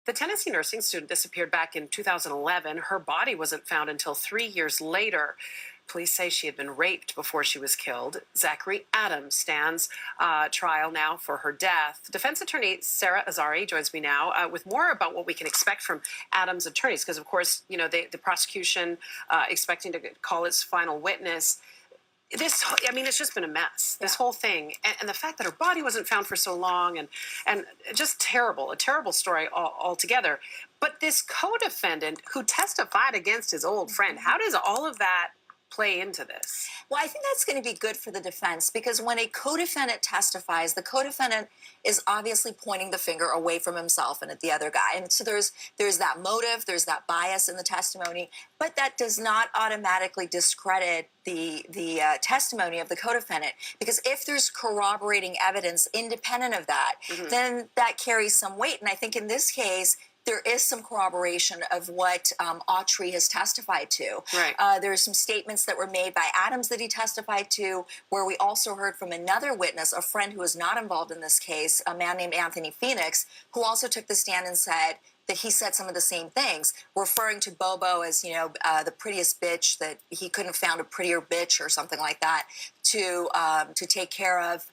The Tennessee nursing student disappeared back in 2011. Her body wasn't found until 3 years later. Police say she had been raped before she was killed. Zachary Adams stands trial now for her death. Defense attorney Sara Azari joins me now with more about what we can expect from Adams' attorneys, because, of course, you know, the prosecution expecting to call its final witness. I mean, it's just been a mess, this whole thing. And the fact that her body wasn't found for so long, and just terrible, a terrible story altogether. But this co-defendant who testified against his old friend, how does all of that play into this? Well, I think that's going to be good for the defense, because when a co-defendant testifies, the co-defendant is obviously pointing the finger away from himself and at the other guy. And so there's that motive, there's that bias in the testimony, but that does not automatically discredit the testimony of the co-defendant, because if there's corroborating evidence independent of that, then that carries some weight. And I think in this case, there is some corroboration of what Autry has testified to. Right. There's some statements that were made by Adams that he testified to, where we also heard from another witness, a friend who was not involved in this case, a man named Anthony Phoenix, who also took the stand and said that he said some of the same things, referring to Bobo as, you know, the prettiest bitch, that he couldn't have found a prettier bitch or something like that to take care of,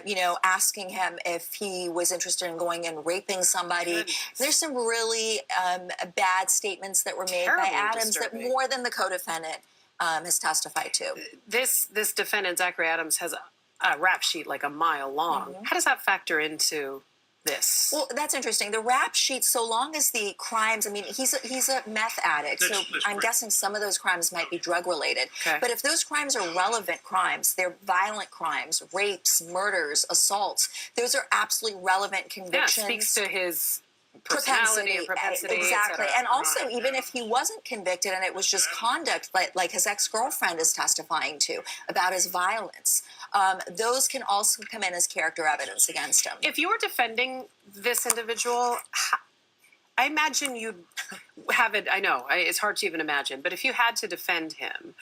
you know, asking him if he was interested in going and raping somebody. Goodness. There's some really bad statements that were made by Adams that more than the co-defendant has testified to. This defendant, Zachary Adams, has a rap sheet like a mile long. How does that factor into this? Well, that's interesting. The rap sheet, so long as the crimes, I mean, he's a meth addict, so I'm guessing some of those crimes might be drug related. Okay. But if those crimes are relevant crimes, they're violent crimes, rapes, murders, assaults, those are absolutely relevant convictions. Yeah, speaks to his personality and propensity. Exactly. And also, even if he wasn't convicted and it was just conduct, like his ex-girlfriend is testifying to about his violence, those can also come in as character evidence against him. If you were defending this individual, I imagine you'd have it. I know it's hard to even imagine, but if you had to defend him,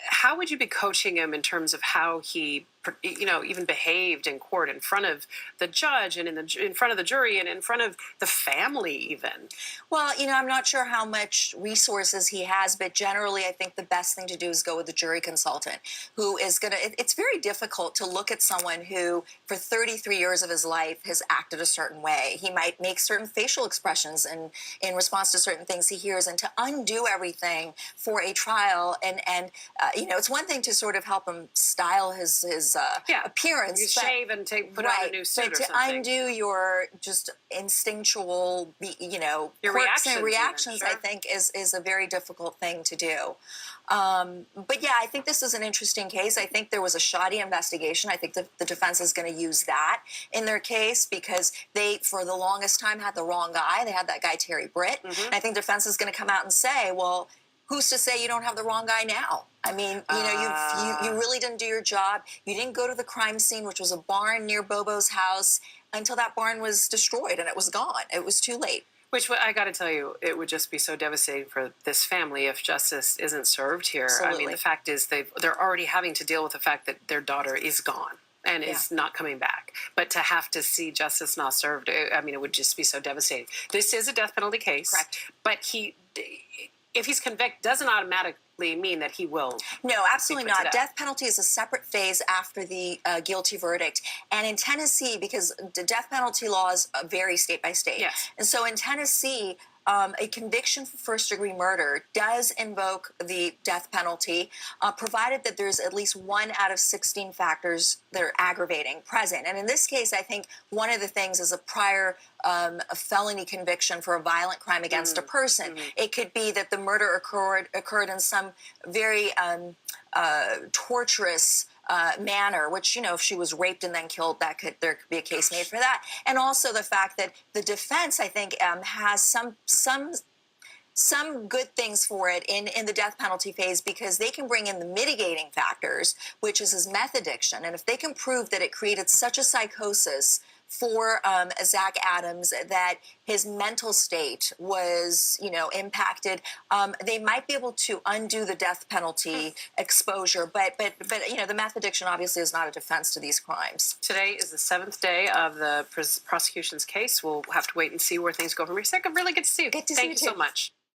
how would you be coaching him in terms of how he, you know, even behaved in court in front of the judge and in front of the jury and in front of the family even? Well, you know, I'm not sure how much resources he has, but generally I think the best thing to do is go with a jury consultant who is going to, it's very difficult to look at someone who for 33 years of his life has acted a certain way. He might make certain facial expressions in response to certain things he hears, and to undo everything for a trial and you know, it's one thing to sort of help him style his appearance. You shave and put on a new suit or something. But to undo your just instinctual, you know, your reactions, sure. I think is a very difficult thing to do. But yeah, I think this is an interesting case. I think there was a shoddy investigation. I think the defense is going to use that in their case, because they, for the longest time, had the wrong guy. They had that guy, Terry Britt. And I think defense is going to come out and say, well, who's to say you don't have the wrong guy now? I mean, you know, you really didn't do your job. You didn't go to the crime scene, which was a barn near Bobo's house, until that barn was destroyed and it was gone. It was too late. Which, I got to tell you, it would just be so devastating for this family if justice isn't served here. Absolutely. I mean, the fact is they're already having to deal with the fact that their daughter is gone and is not coming back. But to have to see justice not served, I mean, it would just be so devastating. This is a death penalty case. Correct. But if he's convicted, doesn't automatically mean that he will. No, absolutely not. Death penalty is a separate phase after the guilty verdict. And in Tennessee, because the death penalty laws vary state by state. Yes. And so in Tennessee, a conviction for first-degree murder does invoke the death penalty, provided that there's at least 1 out of 16 factors that are aggravating present. And in this case, I think one of the things is a prior a felony conviction for a violent crime against a person. It could be that the murder occurred in some very torturous manner, which, you know, if she was raped and then killed, there could be a case made for that. And also the fact that the defense, I think, has some good things for it in the death penalty phase, because they can bring in the mitigating factors, which is his meth addiction. And if they can prove that it created such a psychosis for Zach Adams that his mental state was, impacted, they might be able to undo the death penalty exposure. But the meth addiction obviously is not a defense to these crimes. Today is the 7th day of the prosecution's case. We'll have to wait and see where things go from here. Sarah, really good to see you. Good to see Thank you you too. so much.